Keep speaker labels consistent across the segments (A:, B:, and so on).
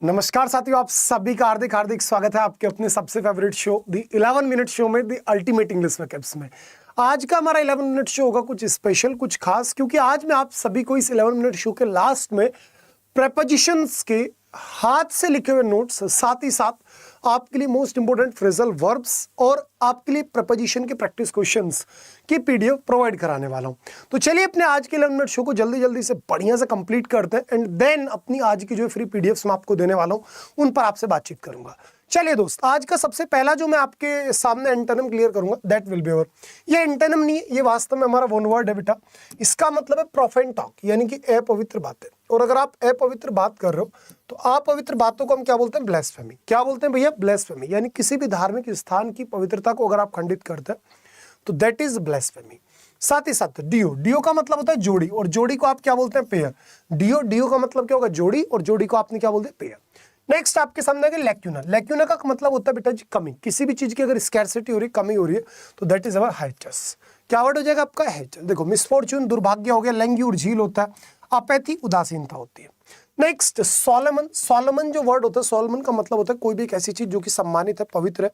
A: नमस्कार साथियों, आप सभी का हार्दिक हार्दिक स्वागत है आपके अपने सबसे फेवरेट शो दी 11 मिनट शो में, दी अल्टीमेट इंग्लिश वैकेप्स में। आज का हमारा 11 मिनट शो होगा कुछ स्पेशल, कुछ खास, क्योंकि आज मैं आप सभी को इस 11 मिनट शो के लास्ट में प्रेपोजिशंस के हाथ से लिखे हुए नोट्स, साथ ही साथ आपके लिए मोस्ट इंपोर्टेंट फ्रेजल वर्ब्स और आपके लिए प्रेपोजिशन के प्रैक्टिस क्वेश्चंस की पीडीएफ प्रोवाइड कराने वाला हूं। तो चलिए अपने आज के 11 मिनट शो को जल्दी जल्दी से बढ़िया से कंप्लीट करते हैं एंड देन अपनी आज की जो फ्री पीडीएफ्स मैं आपको देने वाला हूं उन पर आपसे बातचीत करूंगा। चलिए दोस्त, आज का सबसे पहला जो मैं आपके सामने एंटोनिम क्लियर करूंगा, दैट विल बी ओवर। ये एंटोनिम नहीं है, ये वास्तव में हमारा वन वर्ड है बेटा। इसका मतलब है प्रोफेन टॉक, यानी कि अपवित्र बातें। और अगर आप अपवित्र बात कर रहे हो तो अपवित्र बातों को हम क्या बोलते हैं? ब्लेस्फेमी। क्या बोलते हैं भैया? ब्लेस्फेमी। यानी किसी भी धार्मिक स्थान की पवित्रता को अगर आप खंडित करते हैं तो दैट इज ब्लेस्फेमी। साथ ही साथ डियो, डियो का मतलब होता है जोड़ी, और जोड़ी को आप क्या बोलते हैं? पेयर। डियो, डियो का मतलब क्या होगा? जोड़ी, और जोड़ी को आपने क्या बोलते हैं? पेयर। नेक्स्ट आपके सामने है लैक्यूना। लैक्यूना का मतलब होता है बेटा जी कमी। किसी भी चीज की अगर स्कैरसिटी हो रही है, कमी हो रही है, तो दैट इज अवर हाइटस। क्या वर्ड हो जाएगा आपका? हाइटस। देखो, मिसफॉर्च्यून दुर्भाग्य हो गया, लैंग्यूर झील होता है, अपैथी उदासीनता होती है। Next Solomon. सोलोमन जो वर्ड होता है, सोलोमन का मतलब होता है कोई भी एक ऐसी चीज जो कि सम्मानित है, पवित्र है,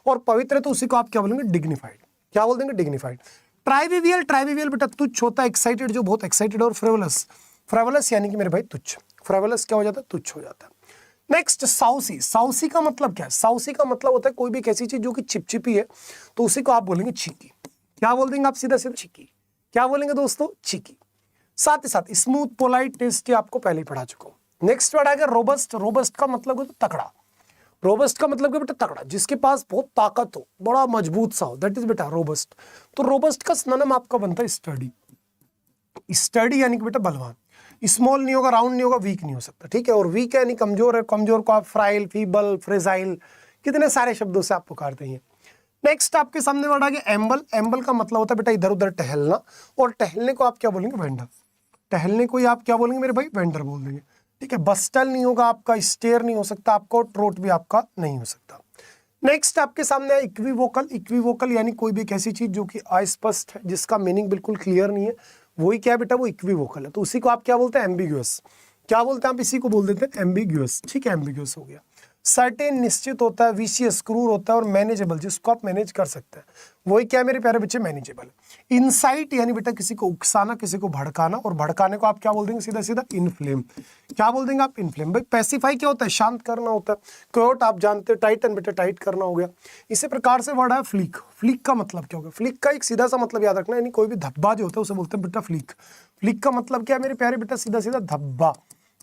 A: और पवित्र है तो उसी को आप क्या बोलेंगे? डिग्निफाइड। क्या बोल देंगे? डिग्निफाइड। ट्राइविवियल, ट्राइविवियल बेटा तुच्छ होता है, एक्साइटेड जो बहुत एक्साइटेड, और फ्रेवलस, फ्रेवलस यानी कि मेरे भाई तुच्छ। फ्रेवलस क्या हो जाता है? तुच्छ हो जाता है। नेक्स्ट साउसी। साउसी का मतलब क्या है? साउसी का मतलब होता है कोई भी एक ऐसी चीज जो कि चिपचिपी है, तो उसी को आप बोलेंगे चीकी। क्या बोल देंगे आप? सीधा सीधा चीकी। क्या बोलेंगे दोस्तों? चीकी। साथ ही साथ स्मूथ, पोलाइट, टेस्टी आपको पहले ही पढ़ा चुका हूं। नेक्स्ट वर्ड आएगा रोबस्ट। रोबस्ट का मतलब होता है तगड़ा। रोबस्ट का मतलब क्या बेटा? तगड़ा, जिसके पास बहुत ताकत हो, बड़ा मजबूत सा हो, दैट इज बेटा रोबस्ट। तो रोबस्ट का सिनोनिम आपका बनता है स्टडी। स्टडी यानी कि बेटा बलवान। स्मॉल नहीं होगा, राउंड नहीं होगा, वीक नहीं हो सकता, ठीक है। और वीक है यानी कमजोर है, कमजोर को आप फ्राइल, फीबल, फ्रेजाइल, कितने सारे शब्दों से आप पुकारते हैं। नेक्स्ट आपके सामने वर्ड आ गया एम्बल। एम्बल का मतलब होता है बेटा इधर उधर टहलना, और टहलने को आप क्या बोलेंगे? वेंडर। टहलने को ही आप क्या बोलेंगे मेरे भाई? वेंडर बोल देंगे, ठीक है। बस्टल नहीं होगा आपका, स्टेयर नहीं हो सकता आपको, ट्रोट भी आपका नहीं हो सकता। नेक्स्ट आपके सामने है इक्विवोकल। इक्विवोकल यानी कोई भी एक ऐसी चीज जो कि अस्पष्ट है, जिसका मीनिंग बिल्कुल क्लियर नहीं है, वही क्या है बेटा? वो इक्विवोकल है। तो उसी को आप क्या बोलते हैं? एम्बिग्यूअस। क्या बोलते हैं आप? इसी को बोल देते हैं एम्बिग्यूअस, ठीक है। एम्बिग्यूअस हो गया। सर्टेन निश्चित होता है, विशियस क्रूर होता है, और मैनेजेबल जिसको आप मैनेज कर सकते हैं, वही क्या मेरे प्यारे बच्चे? मैनेजेबल। इंसाइट यानी बेटा किसी को उकसाना, किसी को भड़काना, और भड़काने को आप क्या बोल देंगे? सीधा सीधा इनफ्लेम। क्या बोल देंगे आप? इनफ्लेम। भाई पैसिफाई क्या होता है? शांत करना होता है। क्योट आप जानते हैं, टाइटन बेटा टाइट करना हो गया। इसी प्रकार से वर्ड है फ्लिक। फ्लिक का मतलब क्या होगा? फ्लिक का एक सीधा सा मतलब याद रखना, यानी कोई भी धब्बा जो होता है उसे बोलते हैं बेटा फ्लिक। फ्लिक का मतलब क्या है मेरे प्यारे बेटा? सीधा सीधा धब्बा।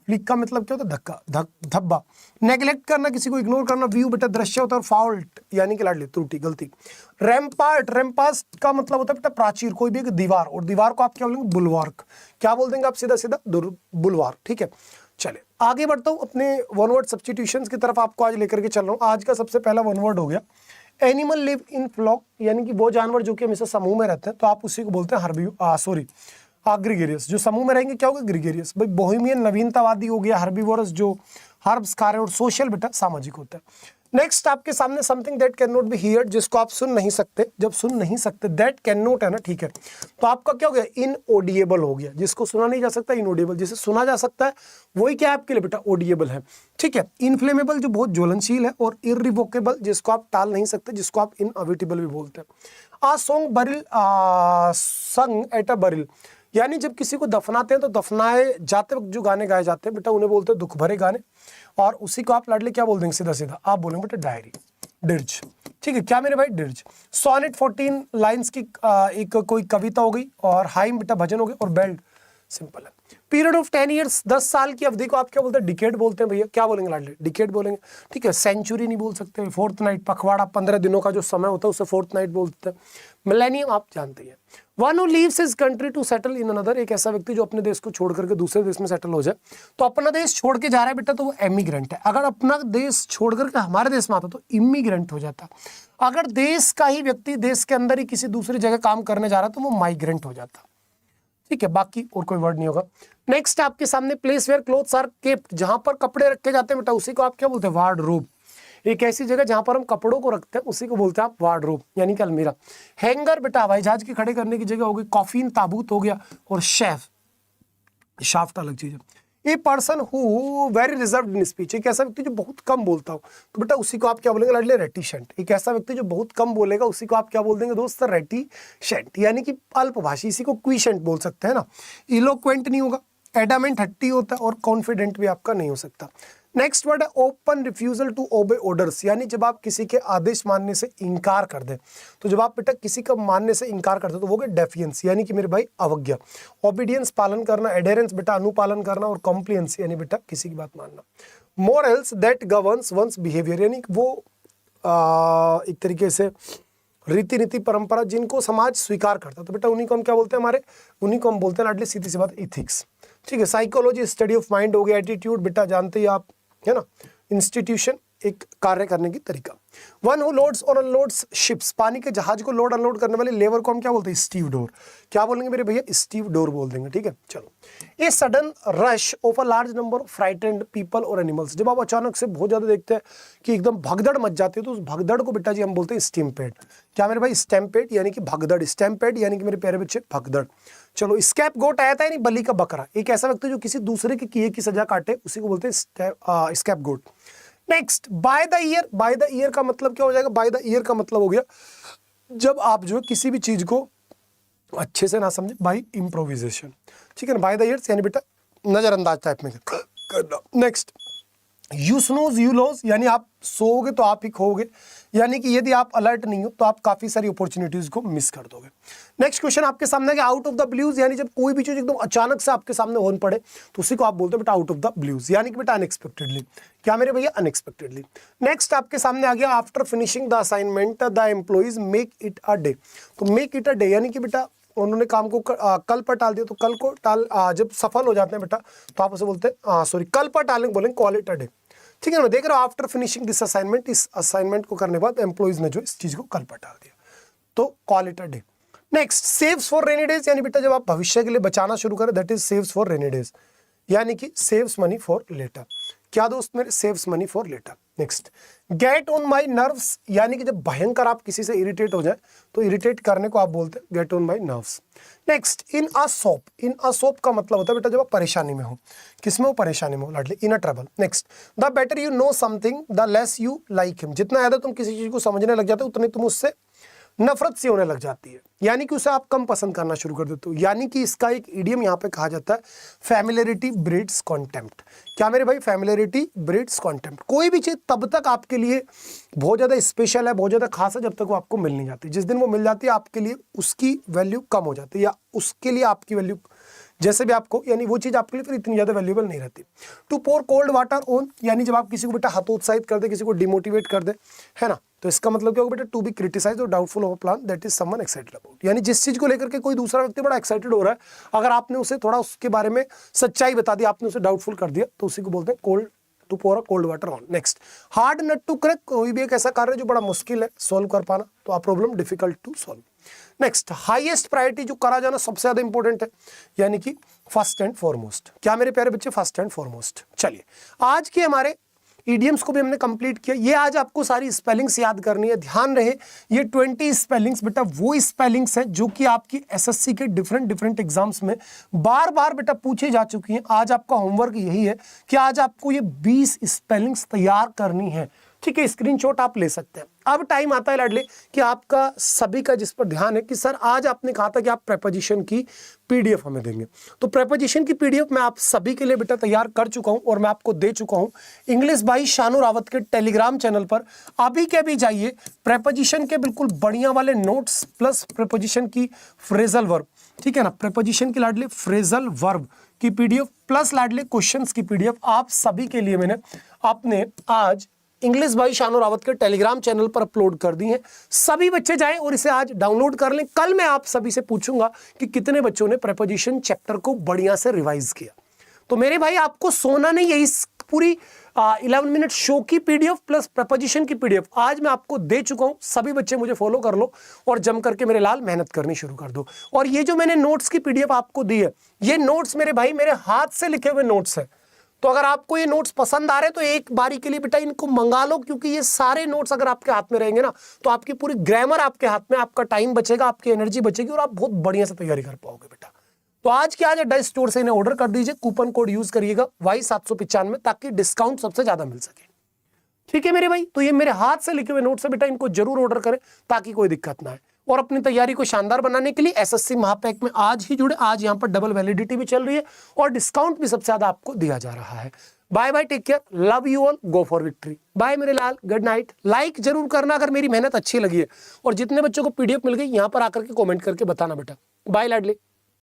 A: फ्लिक का मतलब क्या होता है? धक्का, धब्बा। नेग्लेक्ट करना, किसी को इग्नोर करना। व्यू बेटा दृश्य होता है, और फाल्ट यानी कि लाडली, त्रुटि, गलती। रैम्पार्ट। रैम्पास्ट का मतलब होता है बेटा प्राचीर, कोई भी एक दीवार, और दीवार को आप क्या बोलेंगे? बुलवार्क। क्या बोल देंगे आप? सीधा सीधा बुलवार्क, ठीक है। चले आगे बढ़ता हूं अपने वन वर्ड सब्स्टिट्यूशंस की तरफ, आपको आज लेकर के चल रहा हूं। आज का सबसे पहला वन वर्ड हो गया एनिमल लिव इन फ्लॉक, यानी कि वो जानवर जो कि हमेशा समूह में रहते हैं, तो आप उसी को बोलते हैं ग्रिगेरियस। जो समूह में रहेंगे क्या होगा? ग्रिगेरियस। भाई बोहेमियन नवीनतावादी हो गया, हर्बीवोरस जो हर्ब्स खा रहे हैं, और सोशल बेटा सामाजिक होता है। नेक्स्ट आपके सामने something that can not be heard, जिसको आप सुन नहीं सकते। जब सुन नहीं सकते, दैट कैन नॉट है ना, ठीक है, तो आपका क्या हो गया? इनऑडिएबल हो गया। जिसको सुना नहीं जा सकता, इनऑडिएबल। जिसे सुना जा सकता है वही क्या है आपके लिए बेटा? ऑडिएबल है, ठीक है। इनफ्लेमेबल जो बहुत ज्वलनशील है, और इररिवोकेबल जिसको आप टाल नहीं सकते, जिसको आप इनअविटेबल भी बोलते हैं। सॉन्ग बरिल, संग एट अ बरिल, यानी जब किसी को दफनाते हैं तो दफनाए जाते वक्त जो गाने गाए जाते हैं बेटा, उन्हें बोलते हैं दुख भरे गाने, और उसी को आप लाडले क्या बोल देंगे? सीधा सीधा आप बोलेंगे बेटा डायरी, डिर्ज, ठीक है। क्या मेरे भाई? डिर्ज। सोनेट 14 लाइंस की एक कोई कविता हो गई, और हाइम बेटा भजन हो गए, और बेल्ट सिंपल है। पीरियड ऑफ 10 ईयर्स, 10 साल की अवधि को आप क्या बोलते हैं? डिकेड बोलते हैं भैया। क्या बोलेंगे लाडले? डिकेड बोलेंगे, ठीक है। सेंचुरी नहीं बोल सकते। फोर्थ नाइट, पखवाड़ा 15 दिनों का जो समय होता है उसे फोर्थ नाइट बोलते हैं। मिलेनियम आप जानते हैं। One who leaves his country to settle in another, एक ऐसा व्यक्ति जो अपने देश को छोड़ करके दूसरे देश में सेटल हो जाए। तो अपना देश छोड़ के जा रहा है बेटा, तो वो एमिग्रेंट है। अगर अपना देश छोड़ करके हमारे देश में आता तो इमिग्रेंट हो जाता। अगर देश का ही व्यक्ति देश के अंदर ही किसी दूसरी जगह काम करने जा रहा है तो वो माइग्रेंट हो जाता, ठीक है। बाकी और कोई वर्ड नहीं होगा। नेक्स्ट आपके सामने place where clothes are kept, जहां पर कपड़े रखे जाते हैं बेटा, उसी को आप क्या बोलते हैं? वार्डरोब। एक ऐसी जगह जहां पर हम कपड़ों को रखते हैं उसी को बोलते हैं आप वार्डरोब, यानी कि अलमीरा। हैंगर बेटा हवाई जहाज के खड़े करने की जगह हो गई। कॉफिन ताबूत हो गया, और शेफ, शाफ्ट अलग चीज है। A person who very reserved in speech, एक ऐसा व्यक्ति जो बहुत कम बोलता हो, तो बेटा उसी को आप क्या बोलेंगे लाडले, रेटिशेंट। एक ऐसा व्यक्ति जो बहुत कम बोलेगा उसी को आप क्या बोल देंगे दोस्त, रेटिशेंट, यानी कि अल्पभाषी, इसी को क्विशेंट बोल सकते हैं ना। इलोक्वेंट नहीं होगा, एडामेंट हट्टी होता है, और कॉन्फिडेंट भी आपका नहीं हो सकता। नेक्स्ट वर्ड है open refusal to obey orders, यानी जब आप किसी के आदेश मानने से इनकार कर दें। तो जब आप बेटा किसी का मानने से इनकार करते हो तो वो गए डेफियंस, यानी कि मेरे भाई अवज्ञा। ओबीडियंस पालन करना, एडेरेंस बेटा अनुपालन करना, और कॉम्प्लियंस यानी बेटा किसी की बात मानना। Morals that governs one's behaviour, यानी वो एक तरीके से रीति नीति परंपरा जिनको समाज स्वीकार करता है, तो बेटा उन्हीं को हम क्या बोलते हैं, हमारे उन्हीं को हम बोलते हैं लाडली सीधी सी बात इथिक्स। ठीक है, साइकोलॉजी स्टडी ऑफ माइंड हो गया, एटीट्यूड बेटा जानते ही आप, है ना, इंस्टीट्यूशन एक कार्य करने की तरीका। वन हु लोड्स और अनलोड्स शिप्स, पानी के जहाज को लोड अनलोड करने वाले लेवर को हम क्या बोलते हैं, स्टीवडोर। क्या बोलेंगे मेरे भैया, स्टीवडोर बोल देंगे। ठीक है, चलो। A sudden rush of a large number of frightened people और एनिमल्स, जब आप अचानक से बहुत ज्यादा देखते हैं कि एकदम भगदड़ मच जाती है, तो उस भगदड़ को बेटा जी हम बोलते हैं स्टैम्पेड। क्या मेरे भाई, स्टैम्पेड यानी कि भगदड़, स्टैम्पेड यानी कि मेरे प्यारे बच्चे भगदड़। चलो, स्कैप गोट आया था यानी बलि का बकरा, एक ऐसा व्यक्ति जो किसी दूसरे के किए की सजा काटे उसी को बोलते हैं scapegoat. Next, by the year, by the year का मतलब क्या हो जाएगा, बाय द ईयर का मतलब हो गया जब आप जो किसी भी चीज को अच्छे से ना समझे, बाय इम्प्रोविजेशन। ठीक है ना, बाय द ईयर्स यानी बेटा नजरअंदाज टाइप में करना। Next, you snooze you loss, यानी आप सोओगे तो आप ही खोओगे, यानी कि यदि आप अलर्ट नहीं हो तो आप काफी सारी अपॉर्चुनिटीज को मिस कर दोगे। नेक्स्ट क्वेश्चन आपके सामने है आउट ऑफ द ब्लूज, यानी जब कोई भी चीज एकदम अचानक से आपके सामने होने पड़े तो उसी को आप बोलते हो बेटा आउट ऑफ द ब्लूज, यानी कि बेटा अनएक्सपेक्टेडली। क्या मेरे भैया, अनएक्सपेक्टेडली। नेक्स्ट आपके सामने आ गया after finishing the assignment the employees make it a day, तो मेक इट अ डे यानी कि बेटा उन्होंने काम को कल पर टाल दिया, तो कल को जब सफल हो जाते हैं बेटा तो आप उसे बोलते हैं सॉरी कल पर टालेंगे बोलेंगे कॉल इट अ डे। ठीक है ना, देख रहे हो आफ्टर फिनिशिंग दिस असाइनमेंट, इस असाइनमेंट को करने के बाद एम्प्लॉइज ने जो इस चीज को कल पर टाल दिया, तो call it a day. Next, saves for rainy days, यानी बेटा जब आप भविष्य के लिए बचाना शुरू करें, that is saves for rainy days, यानी कि सेव्स मनी फॉर लेटर। क्या दोस्त मेरे, saves money for later. Next, get on my nerves, यानी कि जब भयंकर आप किसी से इरिटेट हो जाए तो इरिटेट करने को आप बोलते हैं gate on my nerves. Next, in a soap, in a soap का मतलब होता है बेटा जब आप परेशानी में हो, किसमें हो, परेशानी में हो लाडली, in a trouble. Next, the better you know something the less you like him, जितना ज्यादा तुम किसी चीज को समझने लग जाते हो उतनी तुम उससे नफरत सी होने लग जाती है, यानी कि उसे आप कम पसंद करना शुरू कर देते हो। यानी कि इसका एक इडियम यहाँ पे कहा जाता है फैमिलियरिटी ब्रीड्स कॉन्टेम्प्ट। क्या मेरे भाई, फैमिलियरिटी ब्रीड्स कॉन्टेम्प्ट। कोई भी चीज तब तक आपके लिए बहुत ज्यादा स्पेशल है, बहुत ज्यादा खास है, जब तक वो आपको मिल नहीं जाती। जिस दिन वो मिल जाती है आपके लिए उसकी वैल्यू कम हो जाती है, या उसके लिए आपकी वैल्यू जैसे भी आपको, यानी वो चीज आपके लिए फिर इतनी ज्यादा वैल्यूएबल नहीं रहती। To pour cold water on, यानी जब आप किसी को बेटा हतोत्साहित कर दे, किसी को डिमोटिवेट कर दे, है ना, तो इसका मतलब क्या होगा बेटा, टू बी क्रिटिसाइज्ड और doubtful of a plan that is someone excited about, यानी जिस चीज को लेकर के कोई दूसरा व्यक्ति बड़ा एक्साइटेड हो रहा है, अगर आपने उसे थोड़ा उसके बारे में सच्चाई बता दी, आपने उसे डाउटफुल कर दिया, तो उसी को बोलते हैं cold, to pour cold water on. Next, hard nut to crack, कोई भी एक ऐसा कार्य जो बड़ा मुश्किल है सॉल्व कर पाना, तो आप problem difficult to solve. Next, highest priority, जो करा जाना सबसे ज्यादा इंपॉर्टेंट है, यानी कि फर्स्ट एंड फॉरमोस्ट। क्या मेरे प्यारे बच्चे, फर्स्ट एंड फॉरमोस्ट। चलिए, आज के हमारे ईडियम्स को भी हमने कंप्लीट किया। ये आज आपको सारी स्पेलिंग्स याद करनी है, ध्यान रहे ये 20 स्पेलिंग्स बेटा वो स्पेलिंग्स हैं जो कि आपकी एसएससी के डिफरेंट एग्जाम्स में बार बार बेटा पूछे जा चुकी हैं। आज आपका होमवर्क यही है कि आज आपको ये 20 स्पेलिंग्स तैयार करनी है। ठीक है, स्क्रीनशॉट आप ले सकते हैं। अब टाइम आता है लाडले कि आपका सभी का जिस पर ध्यान है कि सर आज आपने कहा था कि आप प्रेपोजिशन की पीडीएफ हमें देंगे, तो प्रेपोजिशन की पीडीएफ मैं आप सभी के लिए बेटा तैयार कर चुका हूं और मैं आपको दे चुका हूं इंग्लिश बाई शानू रावत के टेलीग्राम चैनल पर। अभी के भी जाइए, प्रेपोजिशन के बिल्कुल बढ़िया वाले नोट्स प्लस प्रेपोजिशन की फ्रेजल वर्ब, ठीक है ना, प्रेपोजिशन की लाडले फ्रेजल वर्ब की पीडीएफ प्लस लाडले क्वेश्चंस की पीडीएफ आप सभी के लिए मैंने अपने आज इंग्लिश बाई शानू रावत के टेलीग्राम चैनल पर अपलोड कर दी है। सभी बच्चे जाएं और इसे आज डाउनलोड कर लें। कल मैं आप सभी से पूछूंगा कि कितने बच्चों ने प्रेपोजिशन चैप्टर को बढ़िया से रिवाइज किया। तो मेरे भाई आपको सोना नहीं है, इस पूरी 11 मिनट शो की पीडीएफ प्लस प्रेपोजिशन की पीडीएफ आज मैं आपको दे चुका हूं। सभी बच्चे मुझे फॉलो कर लो और जम करके मेरे लाल मेहनत करनी शुरू कर दो। और ये जो मैंने नोट्स की पीडीएफ आपको दी है, ये नोट्स मेरे भाई मेरे हाथ से लिखे हुए नोट्स है। तो अगर आपको ये नोट्स पसंद आ रहे हैं तो एक बारी के लिए बेटा इनको मंगा लो, क्योंकि ये सारे नोट्स अगर आपके हाथ में रहेंगे ना तो आपकी पूरी ग्रामर आपके हाथ में, आपका टाइम बचेगा, आपकी एनर्जी बचेगी और आप बहुत बढ़िया से तैयारी कर पाओगे बेटा। तो आज के आज अड्डा स्टोर से इन्हें ऑर्डर कर दीजिए, कूपन कोड यूज करिएगा Y795 ताकि डिस्काउंट सबसे ज्यादा मिल सके। ठीक है मेरे भाई, तो ये मेरे हाथ से लिखे हुए नोट्स है बेटा, इनको जरूर ऑर्डर करें ताकि कोई दिक्कत ना आए। और अपनी तैयारी को शानदार बनाने के लिए एसएससी महापैक में आज ही जुड़े, आज यहाँ पर डबल वैलिडिटी भी चल रही है और डिस्काउंट भी सबसे ज्यादा आपको दिया जा रहा है। Bye bye, take care, love you all, go for victory. Bye मेरे लाल, गुड नाइट। लाइक जरूर करना अगर मेरी मेहनत अच्छी लगी है, और जितने बच्चों को पीडीएफ मिल गई यहाँ पर आकर के कॉमेंट करके बताना बेटा। बाय लाडले।